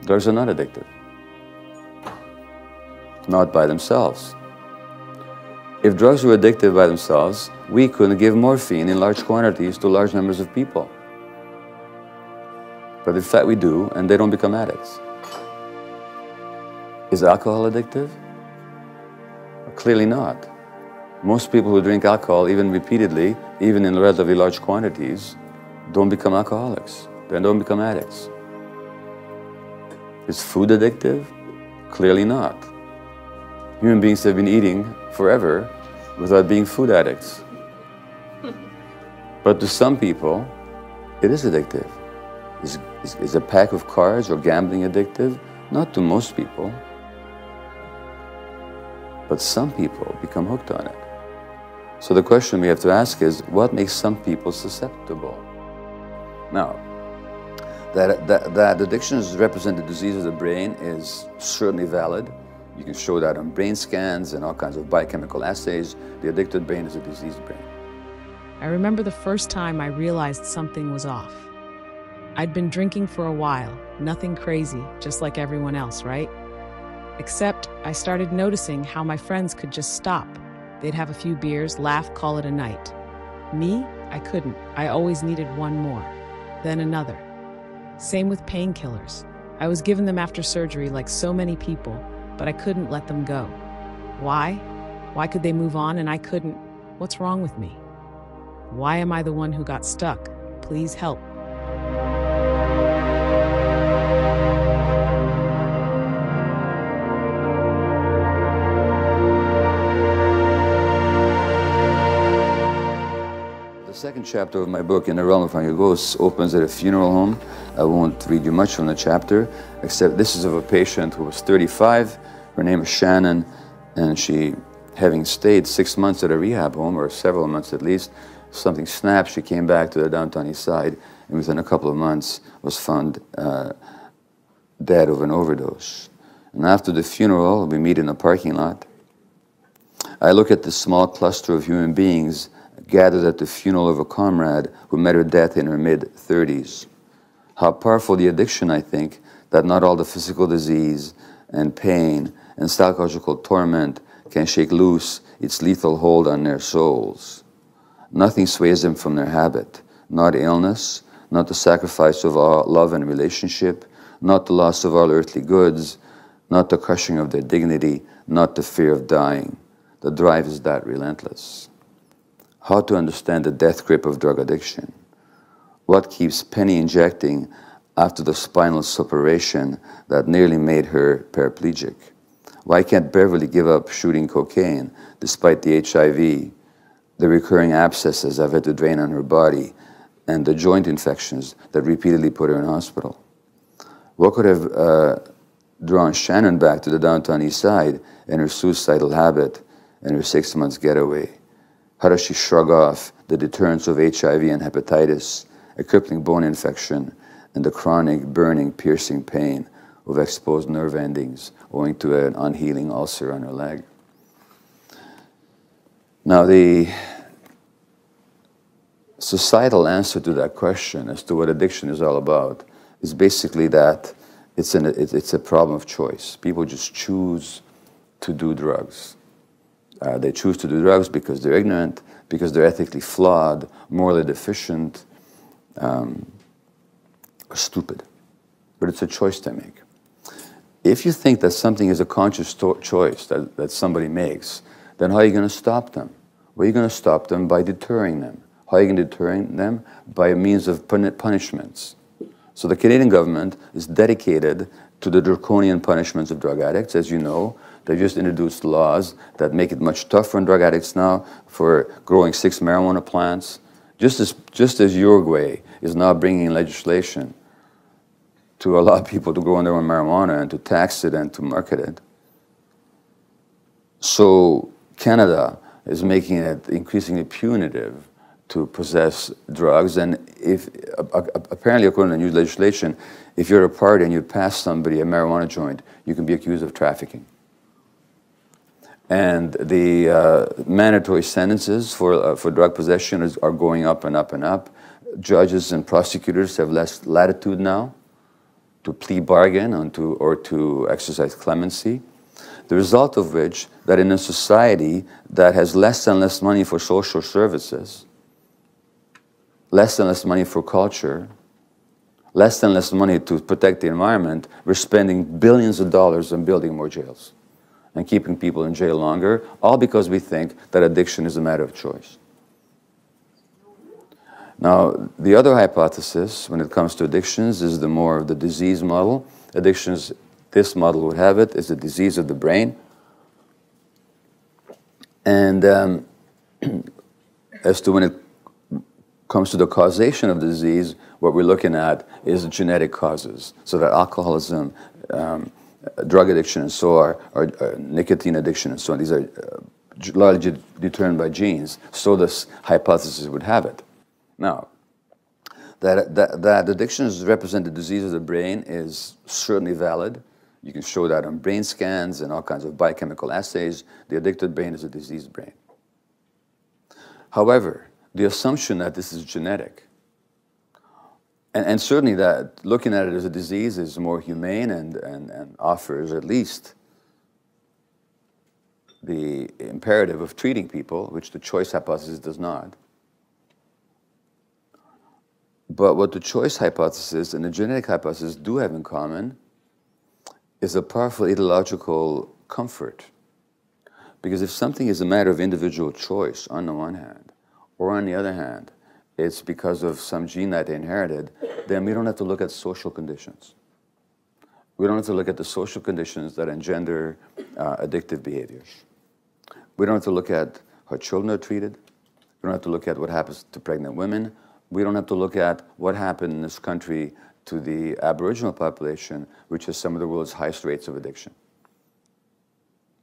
Drugs are not addictive. Not by themselves. If drugs were addictive by themselves, we couldn't give morphine in large quantities to large numbers of people. But in fact we do, and they don't become addicts. Is alcohol addictive? Clearly not. Most people who drink alcohol, even repeatedly, even in relatively large quantities, don't become alcoholics. They don't become addicts. Is food addictive? Clearly not. Human beings have been eating forever without being food addicts. But to some people, it is addictive. Is a pack of cards or gambling addictive? Not to most people. But some people become hooked on it. So the question we have to ask is, what makes some people susceptible? Now, that addictions represent the disease of the brain is certainly valid. You can show that on brain scans and all kinds of biochemical assays. The addicted brain is a diseased brain. I remember the first time I realized something was off. I'd been drinking for a while, nothing crazy, just like everyone else, right? Except I started noticing how my friends could just stop. They'd have a few beers, laugh, call it a night. Me, I couldn't. I always needed one more, then another. Same with painkillers. I was given them after surgery like so many people, but I couldn't let them go. Why? Why could they move on and I couldn't? What's wrong with me? Why am I the one who got stuck? Please help. The second chapter of my book, In the Realm of Hungry Ghosts, opens at a funeral home. I won't read you much from the chapter, except this is of a patient who was 35. Her name is Shannon, and she, having stayed 6 months at a rehab home, or several months at least, something snapped. She came back to the downtown east side, and within a couple of months was found dead of an overdose. And after the funeral, we meet in a parking lot. I look at this small cluster of human beings gathered at the funeral of a comrade who met her death in her mid-30s. How powerful the addiction, I think, that not all the physical disease and pain and psychological torment can shake loose its lethal hold on their souls. Nothing sways them from their habit, not illness, not the sacrifice of all love and relationship, not the loss of all earthly goods, not the crushing of their dignity, not the fear of dying. The drive is that relentless. How to understand the death grip of drug addiction? What keeps Penny injecting after the spinal suppuration that nearly made her paraplegic? Why can't Beverly give up shooting cocaine despite the HIV, the recurring abscesses I've had to drain on her body, and the joint infections that repeatedly put her in hospital? What could have drawn Shannon back to the downtown east side and her suicidal habit and her 6 months getaway? How does she shrug off the deterrence of HIV and hepatitis, a crippling bone infection, and the chronic, burning, piercing pain of exposed nerve endings owing to an unhealing ulcer on her leg? Now, the societal answer to that question as to what addiction is all about is basically that it's a problem of choice. People just choose to do drugs. They choose to do drugs because they're ignorant, because they're ethically flawed, morally deficient, or stupid. But it's a choice they make. If you think that something is a conscious choice that somebody makes, then how are you going to stop them? Well, you're going to stop them by deterring them. How are you going to deter them? By means of punishments. So the Canadian government is dedicated to the draconian punishments of drug addicts. As you know, they've just introduced laws that make it much tougher on drug addicts now for growing 6 marijuana plants. Just as Uruguay is now bringing legislation to allow people to grow their own marijuana and to tax it and to market it. So Canada is making it increasingly punitive to possess drugs, and if apparently according to new legislation, if you're a party and you pass somebody a marijuana joint, you can be accused of trafficking. And the mandatory sentences for drug possession are going up and up and up. Judges and prosecutors have less latitude now to plea bargain or to exercise clemency. The result of which, that in a society that has less and less money for social services, less and less money for culture, less and less money to protect the environment, we're spending billions of dollars on building more jails and keeping people in jail longer, all because we think that addiction is a matter of choice. Now, the other hypothesis when it comes to addictions is the more of the disease model. Addictions, this model would have it, is a disease of the brain. And as to when it comes to the causation of the disease, what we're looking at is genetic causes. So that alcoholism, drug addiction, and so are nicotine addiction, and so on. These are largely determined by genes. So this hypothesis would have it. Now, that addictions represent the disease of the brain is certainly valid. You can show that on brain scans and all kinds of biochemical assays. The addicted brain is a diseased brain. However, the assumption that this is genetic, and certainly that looking at it as a disease is more humane and offers at least the imperative of treating people, which the choice hypothesis does not. But what the choice hypothesis and the genetic hypothesis do have in common is a powerful ideological comfort. Because if something is a matter of individual choice on the one hand, or on the other hand, it's because of some gene that they inherited, then we don't have to look at social conditions. We don't have to look at the social conditions that engender addictive behaviors. We don't have to look at how children are treated. We don't have to look at what happens to pregnant women. We don't have to look at what happened in this country to the Aboriginal population, which has some of the world's highest rates of addiction.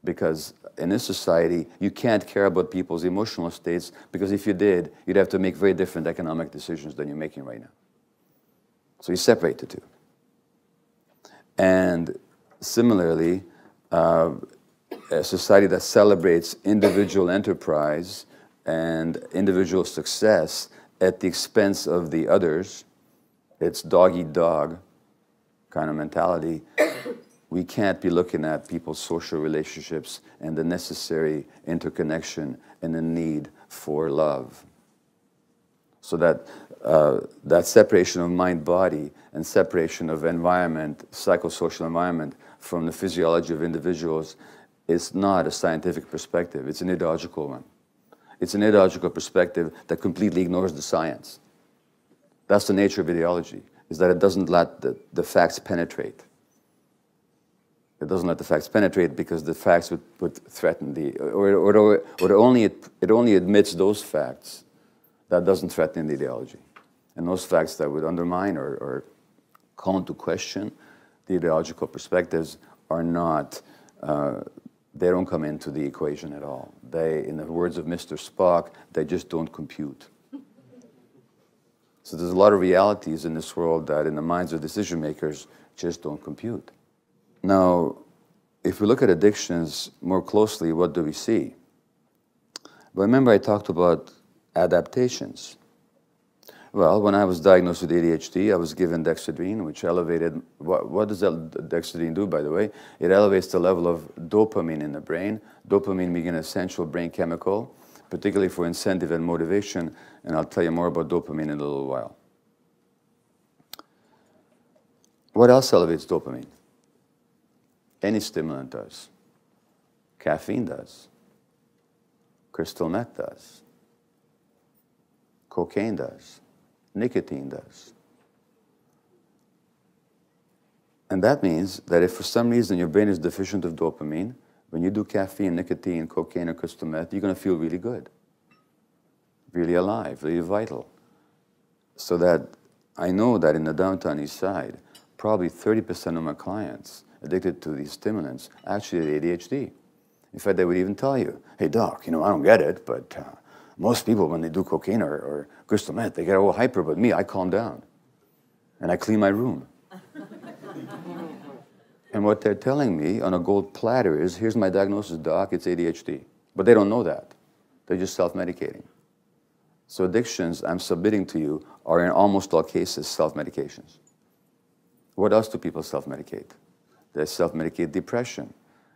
Because in this society, you can't care about people's emotional states, because if you did, you'd have to make very different economic decisions than you're making right now. So you separate the two. And similarly, a society that celebrates individual enterprise and individual success at the expense of the others, it's dog-eat-dog kind of mentality. We can't be looking at people's social relationships and the necessary interconnection and the need for love. So that, that separation of mind-body and separation of environment, psychosocial environment, from the physiology of individuals is not a scientific perspective. It's an ideological one. It's an ideological perspective that completely ignores the science. That's the nature of ideology, is that it doesn't let the facts penetrate. It doesn't let the facts penetrate because the facts would threaten the, it only admits those facts that doesn't threaten the ideology. And those facts that would undermine or call into question the ideological perspectives are not, they don't come into the equation at all. They, in the words of Mr. Spock, they just don't compute. So there's a lot of realities in this world that in the minds of decision makers just don't compute. Now, if we look at addictions more closely, what do we see? Well, remember I talked about adaptations. Well, when I was diagnosed with ADHD, I was given dexedrine, which elevated, what does dexedrine do, by the way? It elevates the level of dopamine in the brain. Dopamine being an essential brain chemical, particularly for incentive and motivation, and I'll tell you more about dopamine in a little while. What else elevates dopamine? Any stimulant does. Caffeine does. Crystal meth does. Cocaine does. Nicotine does. And that means that if for some reason your brain is deficient of dopamine, when you do caffeine, nicotine, cocaine, or crystal meth, you're going to feel really good, really alive, really vital. So that I know that in the downtown east side, probably 30% of my clients addicted to these stimulants actually have ADHD. In fact, they would even tell you, hey doc, you know, I don't get it, but most people when they do cocaine or crystal meth, they get all hyper, but me, I calm down. And I clean my room. And what they're telling me on a gold platter is, here's my diagnosis, doc, it's ADHD. But they don't know that. They're just self-medicating. So addictions, I'm submitting to you, are in almost all cases self-medications. What else do people self-medicate? They self-medicate depression.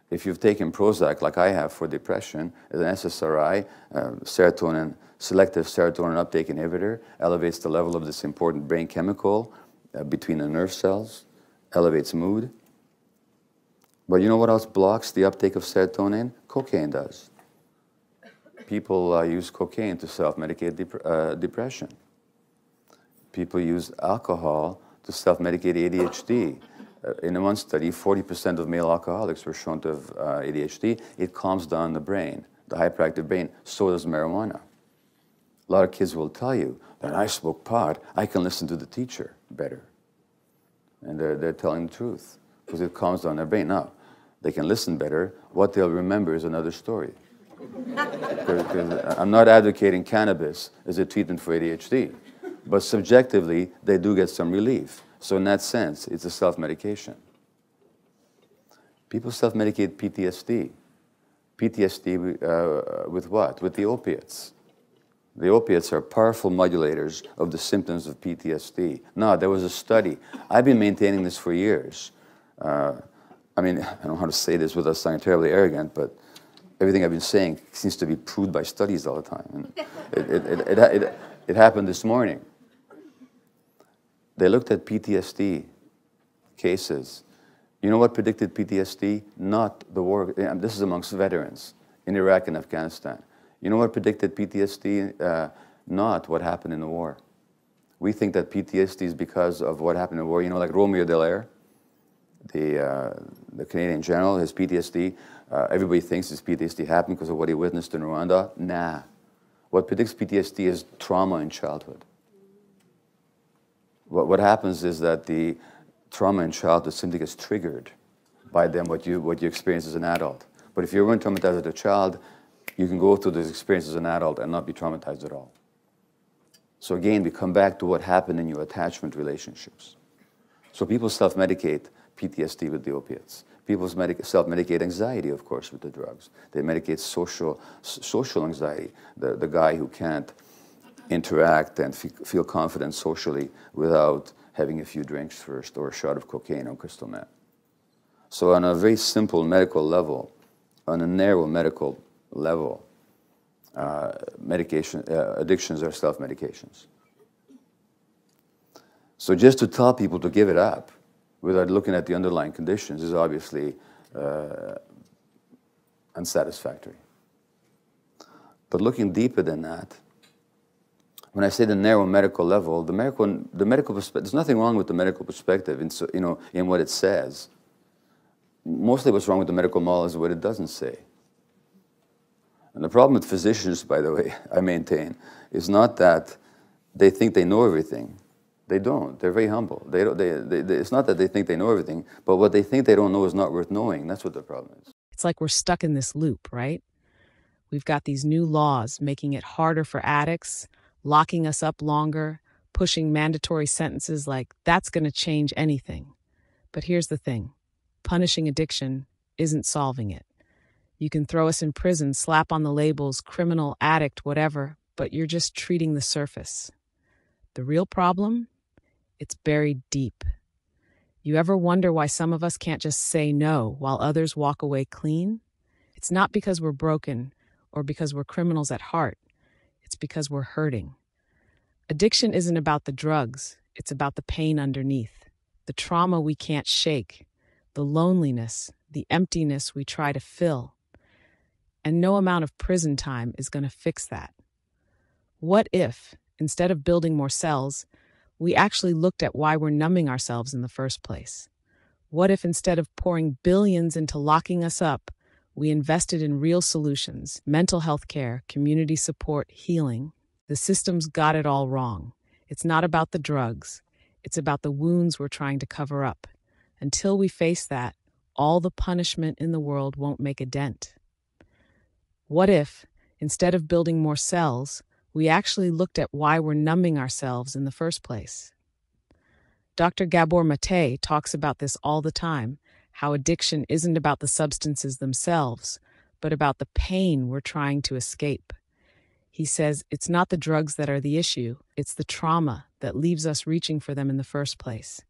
If you've taken Prozac, like I have for depression, as an SSRI, selective serotonin uptake inhibitor, elevates the level of this important brain chemical between the nerve cells, elevates mood. But you know what else blocks the uptake of serotonin? Cocaine does. People use cocaine to self-medicate depression. People use alcohol to self-medicate ADHD. In one study, 40% of male alcoholics were shown to have ADHD. It calms down the brain, the hyperactive brain. So does marijuana. A lot of kids will tell you that I smoke pot, I can listen to the teacher better. And they're telling the truth because it calms down their brain. Now, they can listen better. What they'll remember is another story. Because I'm not advocating cannabis as a treatment for ADHD, but subjectively, they do get some relief. So in that sense, it's a self-medication. People self-medicate PTSD. PTSD with what? With the opiates. The opiates are powerful modulators of the symptoms of PTSD. Now, there was a study. I've been maintaining this for years. I mean, I don't know how to say this without sounding terribly arrogant, but everything I've been saying seems to be proved by studies all the time. And it happened this morning. They looked at PTSD cases. You know what predicted PTSD? Not the war. This is amongst veterans in Iraq and Afghanistan. You know what predicted PTSD? Not what happened in the war. We think that PTSD is because of what happened in the war. You know, like Romeo Dallaire, the Canadian general, his PTSD. Everybody thinks his PTSD happened because of what he witnessed in Rwanda. Nah. What predicts PTSD is trauma in childhood. What happens is that the trauma in childhood simply gets triggered by them, what you experience as an adult. But if you weren't traumatized as a child, you can go through those experiences as an adult and not be traumatized at all. So again, we come back to what happened in your attachment relationships. So people self-medicate PTSD with the opiates. People self-medicate anxiety, of course, with the drugs. They medicate social anxiety, the guy who can't interact and feel confident socially without having a few drinks first or a shot of cocaine or crystal meth. So on a very simple medical level, on a narrow medical level, addictions are self-medications. So just to tell people to give it up without looking at the underlying conditions is obviously unsatisfactory. But looking deeper than that, when I say the narrow medical level, the medical perspective, there's nothing wrong with the medical perspective in what it says. Mostly what's wrong with the medical model is what it doesn't say. And the problem with physicians, by the way, I maintain, is not that they think they know everything. They don't. They're very humble. It's not that they think they know everything, but what they think they don't know is not worth knowing. That's what the problem is. It's like we're stuck in this loop, right? We've got these new laws making it harder for addicts, locking us up longer, pushing mandatory sentences like that's going to change anything. But here's the thing. Punishing addiction isn't solving it. You can throw us in prison, slap on the labels, criminal, addict, whatever, but you're just treating the surface. The real problem? It's buried deep. You ever wonder why some of us can't just say no while others walk away clean? It's not because we're broken or because we're criminals at heart. It's because we're hurting. Addiction isn't about the drugs. It's about the pain underneath, the trauma we can't shake, the loneliness, the emptiness we try to fill. And no amount of prison time is going to fix that. What if, instead of building more cells, we actually looked at why we're numbing ourselves in the first place? What if instead of pouring billions into locking us up, we invested in real solutions, mental health care, community support, healing? The system's got it all wrong. It's not about the drugs. It's about the wounds we're trying to cover up. Until we face that, all the punishment in the world won't make a dent. What if, instead of building more cells, we actually looked at why we're numbing ourselves in the first place? Dr. Gabor Mate talks about this all the time, how addiction isn't about the substances themselves, but about the pain we're trying to escape. He says it's not the drugs that are the issue, it's the trauma that leaves us reaching for them in the first place.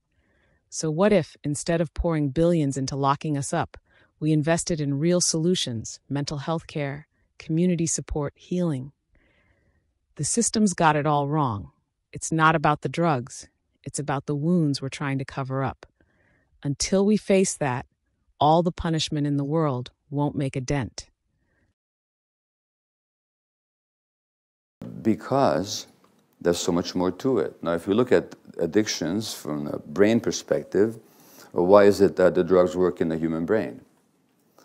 So what if, instead of pouring billions into locking us up, we invested in real solutions, mental health care, community support, healing? The system's got it all wrong. It's not about the drugs. It's about the wounds we're trying to cover up. Until we face that, all the punishment in the world won't make a dent. Because there's so much more to it. Now, if you look at addictions from a brain perspective, well, why is it that the drugs work in the human brain?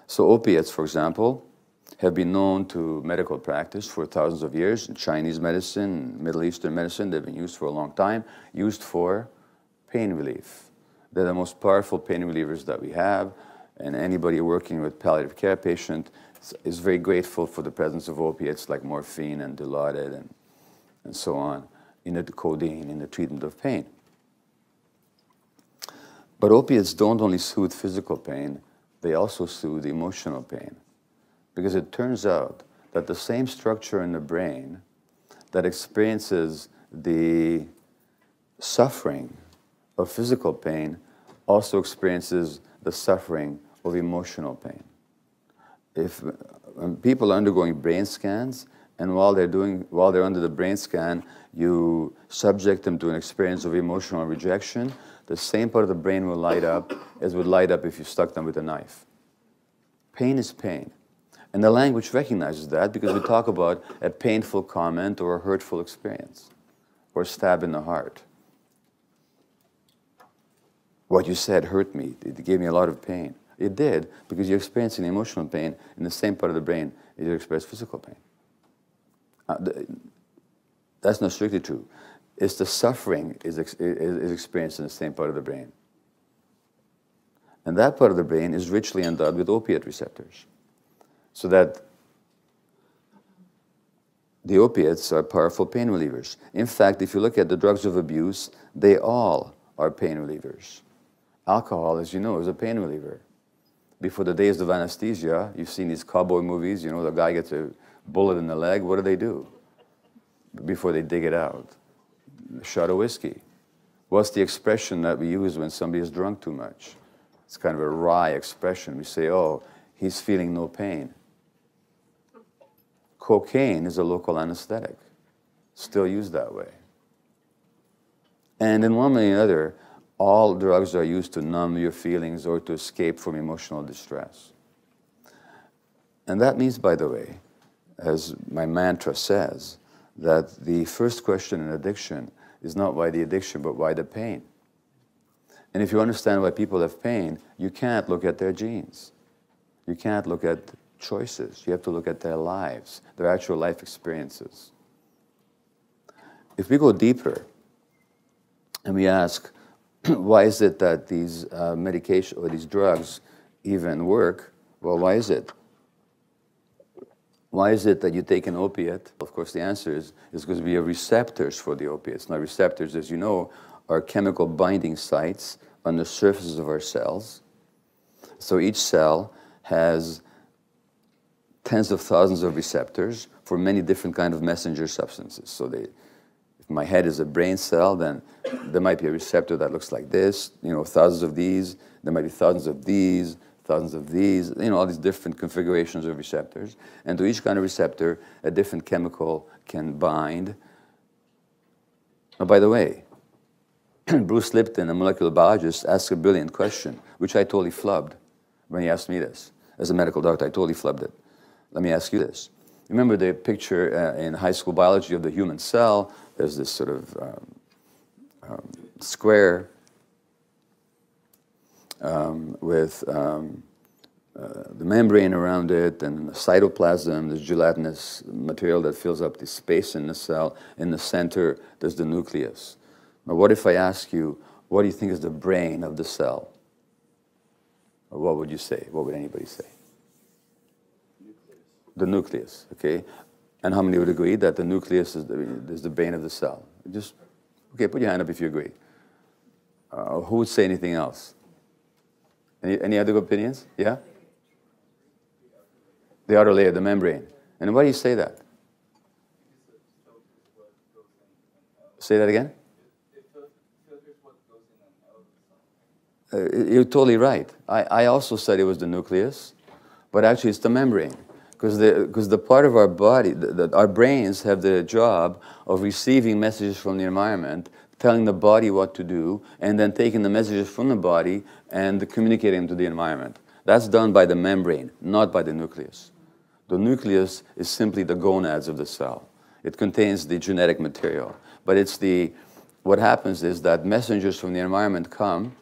So opiates, for example, have been known to medical practice for thousands of years. In Chinese medicine, Middle Eastern medicine, they've been used for a long time, used for pain relief. They're the most powerful pain relievers that we have, and anybody working with palliative care patient is very grateful for the presence of opiates like morphine and Dilaudid and so on, in the codeine, in the treatment of pain. But opiates don't only soothe physical pain, they also soothe emotional pain. Because it turns out that the same structure in the brain that experiences the suffering of physical pain also experiences the suffering of emotional pain. When people are undergoing brain scans, and while they're under the brain scan, you subject them to an experience of emotional rejection, the same part of the brain will light up as would light up if you stuck them with a knife. Pain is pain. And the language recognizes that because we talk about a painful comment or a hurtful experience or a stab in the heart. What you said hurt me. It gave me a lot of pain. It did, because you're experiencing emotional pain in the same part of the brain as you experience physical pain. That's not strictly true. It's the suffering is experienced in the same part of the brain. And that part of the brain is richly endowed with opiate receptors. So that the opiates are powerful pain relievers. In fact, if you look at the drugs of abuse, they all are pain relievers. Alcohol, as you know, is a pain reliever. Before the days of anesthesia, you've seen these cowboy movies, you know, the guy gets a bullet in the leg, what do? Before they dig it out? A shot of whiskey. What's the expression that we use when somebody is drunk too much? It's kind of a wry expression. We say, oh, he's feeling no pain. Cocaine is a local anesthetic, still used that way. And in one way or another, all drugs are used to numb your feelings or to escape from emotional distress. And that means, by the way, as my mantra says, that the first question in addiction is not why the addiction, but why the pain. And if you understand why people have pain, you can't look at their genes. You can't look at choices. You have to look at their lives, their actual life experiences. If we go deeper and we ask, why is it that these medication or these drugs even work? Well, why is it? Why is it that you take an opiate? Of course, the answer is because we have receptors for the opiates. Now, receptors, as you know, are chemical binding sites on the surfaces of our cells. So each cell has tens of thousands of receptors for many different kinds of messenger substances. So if my head is a brain cell, then there might be a receptor that looks like this, you know, thousands of these. There might be thousands of these, you know, all these different configurations of receptors. And to each kind of receptor, a different chemical can bind. Oh, by the way, Bruce Lipton, a molecular biologist, asked a brilliant question, which I totally flubbed when he asked me this. As a medical doctor, I totally flubbed it. Let me ask you this. Remember the picture in high school biology of the human cell? There's this sort of square with the membrane around it and the cytoplasm, this gelatinous material that fills up the space in the cell. In the center, there's the nucleus. Now, what if I ask you, what do you think is the brain of the cell? Or what would you say? What would anybody say? The nucleus, okay? And how many would agree that the nucleus is the brain of the cell? Just, okay, put your hand up if you agree. Who would say anything else? Any other opinions? Yeah? The outer layer, the membrane. And why do you say that? Say that again? You're totally right. I also said it was the nucleus, but actually it's the membrane. Because the part of our body, our brains have the job of receiving messages from the environment, telling the body what to do, and then taking the messages from the body and communicating them to the environment. That's done by the membrane, not by the nucleus. The nucleus is simply the gonads of the cell. It contains the genetic material. But what happens is that messengers from the environment come,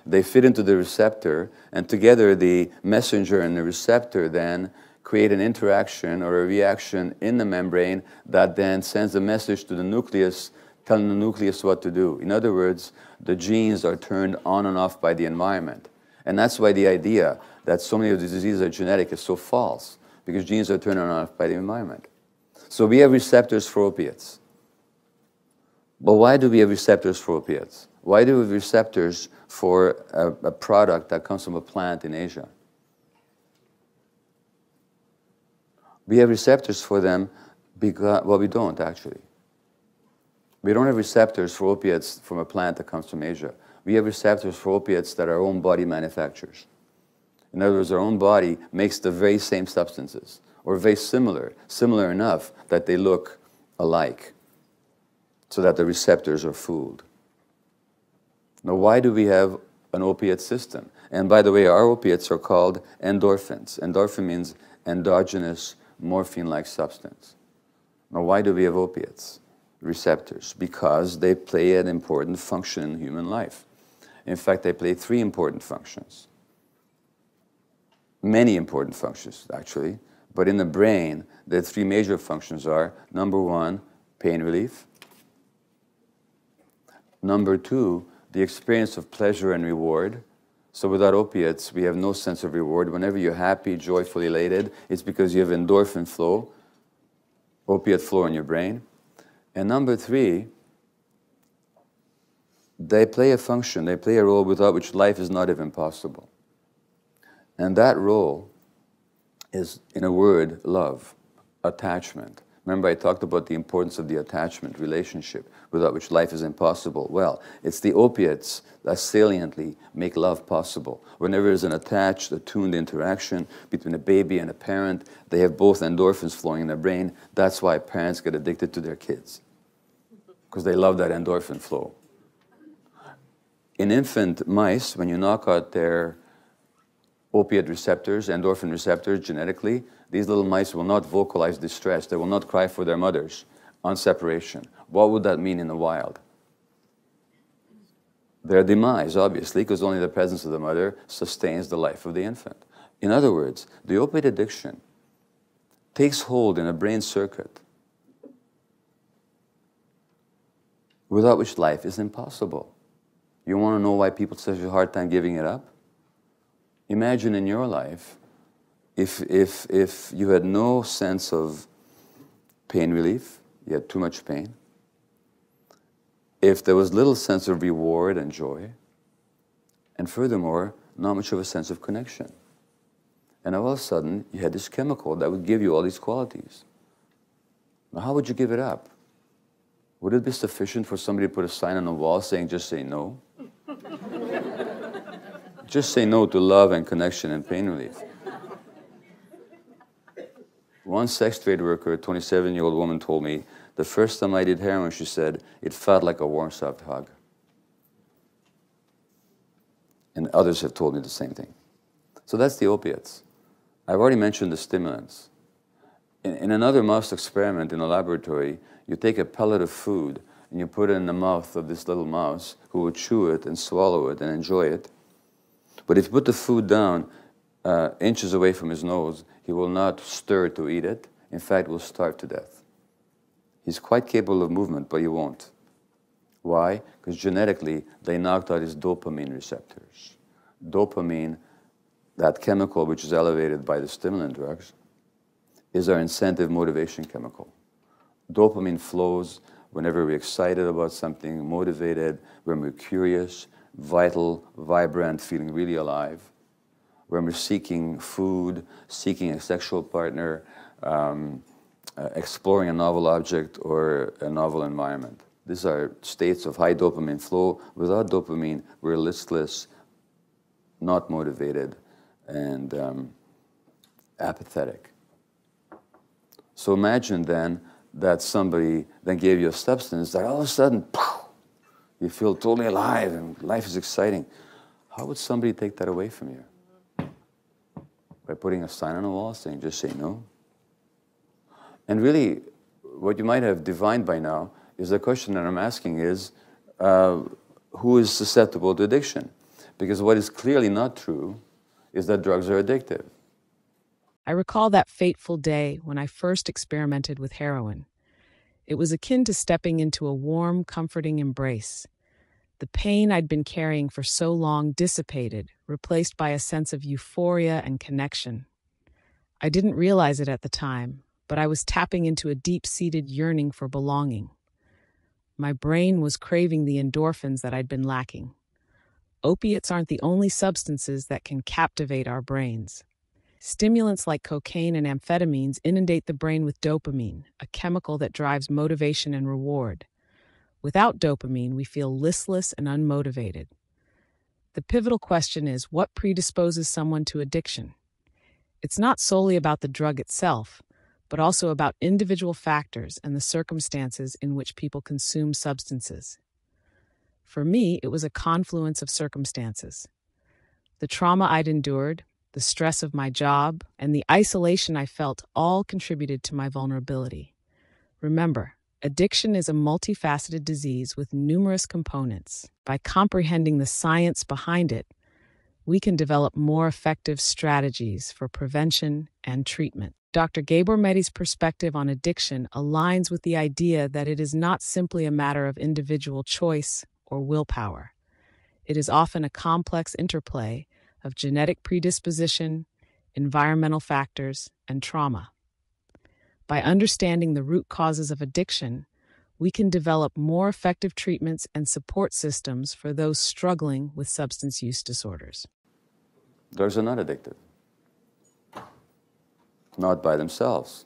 they fit into the receptor, and together the messenger and the receptor then create an interaction or a reaction in the membrane that then sends a message to the nucleus, telling the nucleus what to do. In other words, the genes are turned on and off by the environment. And that's why the idea that so many of the diseases are genetic is so false, because genes are turned on and off by the environment. So we have receptors for opiates. But why do we have receptors for opiates? Why do we have receptors for a product that comes from a plant in Asia? We have receptors for them because, well, we don't actually. We don't have receptors for opiates from a plant that comes from Asia. We have receptors for opiates that our own body manufactures. In other words, our own body makes the very same substances, or very similar enough that they look alike, so that the receptors are fooled. Now, why do we have an opiate system? And by the way, our opiates are called endorphins. Endorphin means endogenous morphine-like substance. Now, why do we have opiates? Receptors. Because they play an important function in human life. In fact, they play three important functions. Many important functions, actually. But in the brain, the three major functions are, number one, pain relief. Number two, the experience of pleasure and reward. So without opiates, we have no sense of reward. Whenever you're happy, joyful, elated, it's because you have endorphin flow, opiate flow in your brain. And number three, they play a function, they play a role without which life is not even possible. And that role is, in a word, love, attachment. Remember, I talked about the importance of the attachment relationship, without which life is impossible. Well, it's the opiates that saliently make love possible. Whenever there's an attached, attuned interaction between a baby and a parent, they have both endorphins flowing in their brain. That's why parents get addicted to their kids, because they love that endorphin flow. In infant mice, when you knock out their opiate receptors, endorphin receptors genetically, these little mice will not vocalize distress. They will not cry for their mothers on separation. What would that mean in the wild? Their demise, obviously, because only the presence of the mother sustains the life of the infant. In other words, the opiate addiction takes hold in a brain circuit without which life is impossible. You want to know why people have such a hard time giving it up? Imagine in your life, if you had no sense of pain relief, you had too much pain, if there was little sense of reward and joy, and furthermore, not much of a sense of connection. And all of a sudden, you had this chemical that would give you all these qualities. Now, how would you give it up? Would it be sufficient for somebody to put a sign on the wall saying, just say no? Just say no to love and connection and pain relief. One sex trade worker, a 27-year-old woman, told me, the first time I did heroin, she said, it felt like a warm, soft hug. And others have told me the same thing. So that's the opiates. I've already mentioned the stimulants. In another mouse experiment in a laboratory, you take a pellet of food and you put it in the mouth of this little mouse who will chew it and swallow it and enjoy it. But if you put the food down inches away from his nose, he will not stir to eat it. In fact, will starve to death. He's quite capable of movement, but he won't. Why? Because genetically, they knocked out his dopamine receptors. Dopamine, that chemical which is elevated by the stimulant drugs, is our incentive motivation chemical. Dopamine flows whenever we're excited about something, motivated, when we're curious, vital, vibrant, feeling really alive, when we're seeking food, seeking a sexual partner, exploring a novel object or a novel environment. These are states of high dopamine flow. Without dopamine, we're listless, not motivated, and apathetic. So imagine then that somebody then gave you a substance that all of a sudden, pow, you feel totally alive and life is exciting. How would somebody take that away from you? By putting a sign on the wall saying, just say no? And really, what you might have divined by now is the question that I'm asking is, who is susceptible to addiction? Because what is clearly not true is that drugs are addictive. I recall that fateful day when I first experimented with heroin. It was akin to stepping into a warm, comforting embrace. The pain I'd been carrying for so long dissipated, replaced by a sense of euphoria and connection. I didn't realize it at the time, but I was tapping into a deep-seated yearning for belonging. My brain was craving the endorphins that I'd been lacking. Opiates aren't the only substances that can captivate our brains. Stimulants like cocaine and amphetamines inundate the brain with dopamine, a chemical that drives motivation and reward. Without dopamine, we feel listless and unmotivated. The pivotal question is, what predisposes someone to addiction? It's not solely about the drug itself, but also about individual factors and the circumstances in which people consume substances. For me, it was a confluence of circumstances. The trauma I'd endured, the stress of my job, and the isolation I felt all contributed to my vulnerability. Remember, addiction is a multifaceted disease with numerous components. By comprehending the science behind it, we can develop more effective strategies for prevention and treatment. Dr. Gabor Mate's perspective on addiction aligns with the idea that it is not simply a matter of individual choice or willpower. It is often a complex interplay of genetic predisposition, environmental factors, and trauma. By understanding the root causes of addiction, we can develop more effective treatments and support systems for those struggling with substance use disorders. Drugs are not addictive. Not by themselves.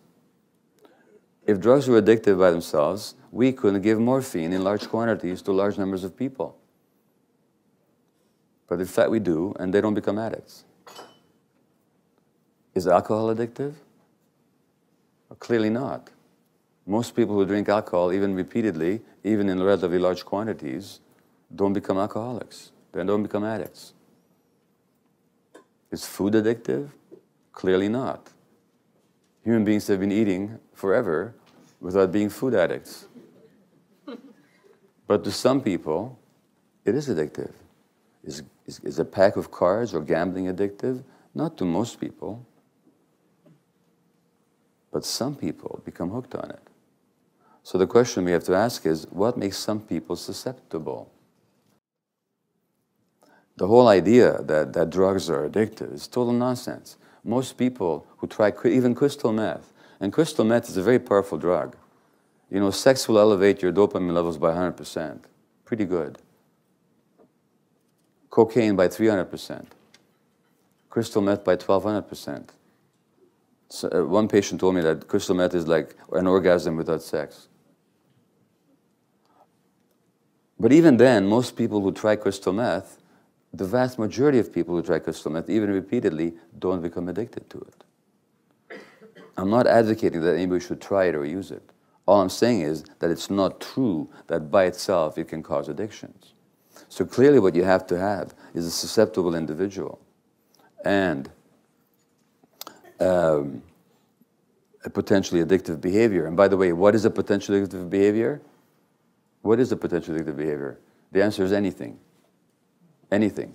If drugs were addictive by themselves, we couldn't give morphine in large quantities to large numbers of people. But in fact we do, and they don't become addicts. Is alcohol addictive? Well, clearly not. Most people who drink alcohol, even repeatedly, even in relatively large quantities, don't become alcoholics. They don't become addicts. Is food addictive? Clearly not. Human beings have been eating forever without being food addicts. But to some people, it is addictive. Is a pack of cards or gambling addictive? Not to most people. But some people become hooked on it. So the question we have to ask is, what makes some people susceptible? The whole idea that drugs are addictive is total nonsense. Most people who try even crystal meth, and crystal meth is a very powerful drug. You know, sex will elevate your dopamine levels by 100%. Pretty good. Cocaine by 300%. Crystal meth by 1,200%. So, one patient told me that crystal meth is like an orgasm without sex. But even then, most people who try crystal meth, the vast majority of people who try crystal meth, even repeatedly, don't become addicted to it. I'm not advocating that anybody should try it or use it. All I'm saying is that it's not true that by itself it can cause addictions. So clearly what you have to have is a susceptible individual and a potentially addictive behavior. And by the way, what is a potentially addictive behavior? What is a potentially addictive behavior? The answer is anything. Anything.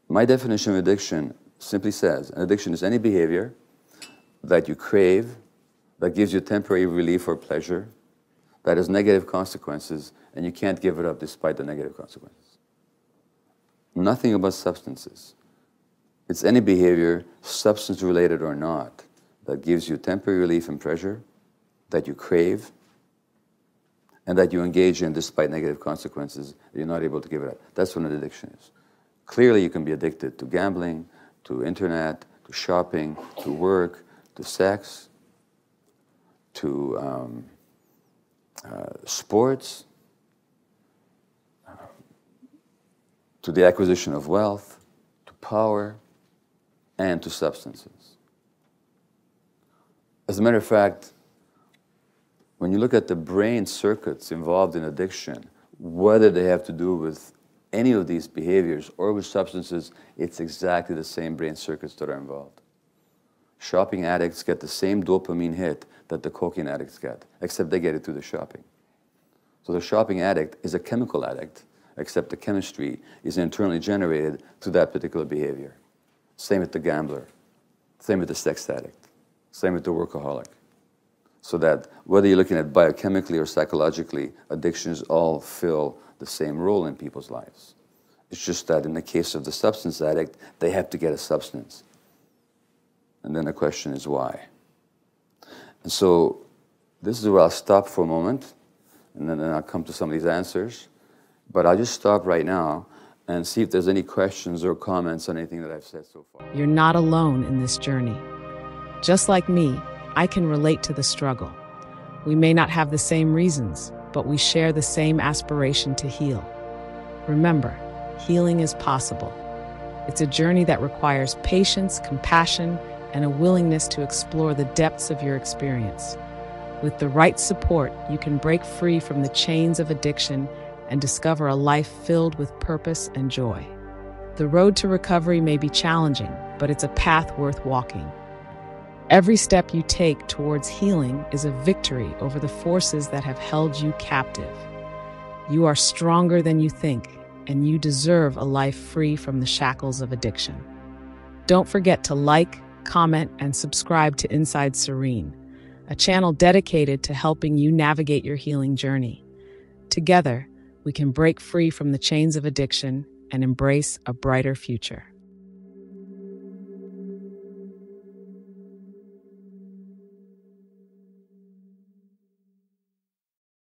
My definition of addiction simply says, an addiction is any behavior that you crave, that gives you temporary relief or pleasure, that has negative consequences, and you can't give it up despite the negative consequences. Nothing about substances. It's any behavior, substance-related or not, that gives you temporary relief and pleasure, that you crave, and that you engage in despite negative consequences, you're not able to give it up. That's what an addiction is. Clearly you can be addicted to gambling, to internet, to shopping, to work, to sex, to sports, to the acquisition of wealth, power, and to substances. As a matter of fact, when you look at the brain circuits involved in addiction, whether they have to do with any of these behaviors or with substances, it's exactly the same brain circuits that are involved. Shopping addicts get the same dopamine hit that the cocaine addicts get, except they get it through the shopping. So the shopping addict is a chemical addict, except the chemistry is internally generated to that particular behavior. Same with the gambler, same with the sex addict, same with the workaholic. So that whether you're looking at biochemically or psychologically, addictions all fill the same role in people's lives. It's just that in the case of the substance addict, they have to get a substance. And then the question is why? And so this is where I'll stop for a moment, and then I'll come to some of these answers. But I'll just stop right now and see if there's any questions or comments on anything that I've said so far. You're not alone in this journey. Just like me, I can relate to the struggle. We may not have the same reasons, but we share the same aspiration to heal. Remember, healing is possible. It's a journey that requires patience, compassion, and a willingness to explore the depths of your experience. With the right support, you can break free from the chains of addiction and discover a life filled with purpose and joy. The road to recovery may be challenging, but it's a path worth walking. Every step you take towards healing is a victory over the forces that have held you captive. You are stronger than you think, and you deserve a life free from the shackles of addiction. Don't forget to like, comment, and subscribe to Inside Serene, a channel dedicated to helping you navigate your healing journey. Together, we can break free from the chains of addiction and embrace a brighter future.